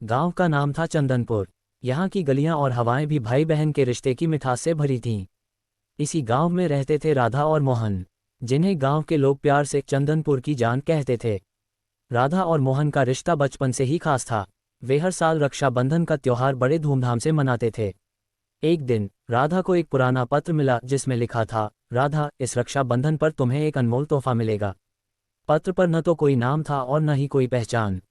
गांव का नाम था चंदनपुर। यहाँ की गलियां और हवाएं भी भाई बहन के रिश्ते की मिठास से भरी थीं। इसी गांव में रहते थे राधा और मोहन, जिन्हें गांव के लोग प्यार से चंदनपुर की जान कहते थे। राधा और मोहन का रिश्ता बचपन से ही खास था। वे हर साल रक्षाबंधन का त्योहार बड़े धूमधाम से मनाते थे। एक दिन राधा को एक पुराना पत्र मिला जिसमें लिखा था, राधा, इस रक्षाबंधन पर तुम्हें एक अनमोल तोहफा मिलेगा। पत्र पर न तो कोई नाम था और न ही कोई पहचान।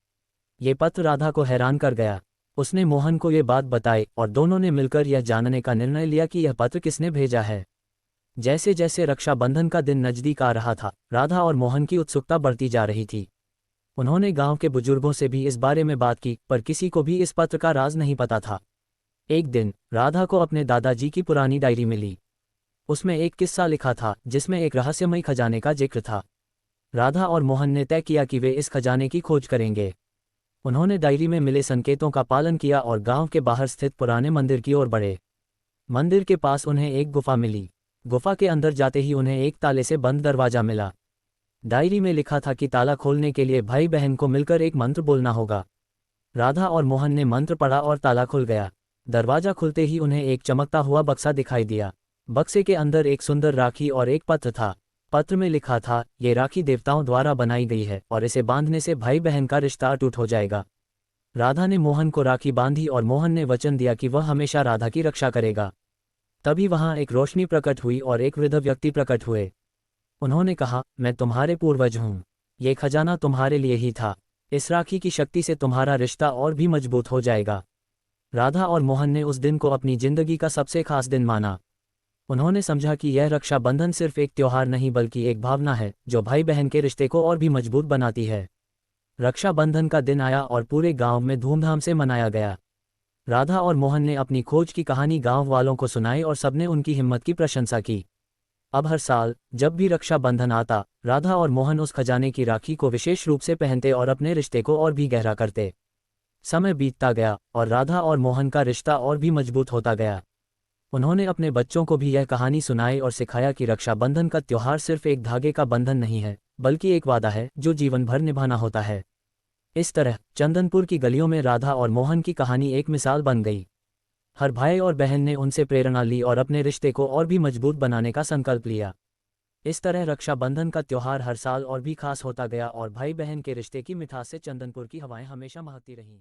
ये पत्र राधा को हैरान कर गया। उसने मोहन को ये बात बताई और दोनों ने मिलकर यह जानने का निर्णय लिया कि यह पत्र किसने भेजा है। जैसे जैसे रक्षाबंधन का दिन नजदीक आ रहा था, राधा और मोहन की उत्सुकता बढ़ती जा रही थी। उन्होंने गांव के बुजुर्गों से भी इस बारे में बात की, पर किसी को भी इस पत्र का राज नहीं पता था। एक दिन राधा को अपने दादाजी की पुरानी डायरी मिली। उसमें एक किस्सा लिखा था जिसमें एक रहस्यमयी खजाने का जिक्र था। राधा और मोहन ने तय किया कि वे इस खजाने की खोज करेंगे। उन्होंने डायरी में मिले संकेतों का पालन किया और गांव के बाहर स्थित पुराने मंदिर की ओर बढ़े। मंदिर के पास उन्हें एक गुफा मिली। गुफा के अंदर जाते ही उन्हें एक ताले से बंद दरवाजा मिला। डायरी में लिखा था कि ताला खोलने के लिए भाई बहन को मिलकर एक मंत्र बोलना होगा। राधा और मोहन ने मंत्र पढ़ा और ताला खुल गया। दरवाजा खुलते ही उन्हें एक चमकता हुआ बक्सा दिखाई दिया। बक्से के अंदर एक सुंदर राखी और एक पत्र था। पत्र में लिखा था, ये राखी देवताओं द्वारा बनाई गई है और इसे बांधने से भाई बहन का रिश्ता अटूट हो जाएगा। राधा ने मोहन को राखी बांधी और मोहन ने वचन दिया कि वह हमेशा राधा की रक्षा करेगा। तभी वहां एक रोशनी प्रकट हुई और एक वृद्ध व्यक्ति प्रकट हुए। उन्होंने कहा, मैं तुम्हारे पूर्वज हूँ। ये खजाना तुम्हारे लिए ही था। इस राखी की शक्ति से तुम्हारा रिश्ता और भी मजबूत हो जाएगा। राधा और मोहन ने उस दिन को अपनी जिंदगी का सबसे खास दिन माना। उन्होंने समझा कि यह रक्षाबंधन सिर्फ एक त्योहार नहीं बल्कि एक भावना है जो भाई बहन के रिश्ते को और भी मजबूत बनाती है। रक्षाबंधन का दिन आया और पूरे गांव में धूमधाम से मनाया गया। राधा और मोहन ने अपनी खोज की कहानी गांव वालों को सुनाई और सबने उनकी हिम्मत की प्रशंसा की। अब हर साल जब भी रक्षाबंधन आता, राधा और मोहन उस खजाने की राखी को विशेष रूप से पहनते और अपने रिश्ते को और भी गहरा करते। समय बीतता गया और राधा और मोहन का रिश्ता और भी मजबूत होता गया। उन्होंने अपने बच्चों को भी यह कहानी सुनाई और सिखाया कि रक्षाबंधन का त्योहार सिर्फ एक धागे का बंधन नहीं है, बल्कि एक वादा है जो जीवन भर निभाना होता है। इस तरह चंदनपुर की गलियों में राधा और मोहन की कहानी एक मिसाल बन गई। हर भाई और बहन ने उनसे प्रेरणा ली और अपने रिश्ते को और भी मजबूत बनाने का संकल्प लिया। इस तरह रक्षाबंधन का त्योहार हर साल और भी खास होता गया और भाई बहन के रिश्ते की मिठास से चंदनपुर की हवाएं हमेशा महकती रहीं।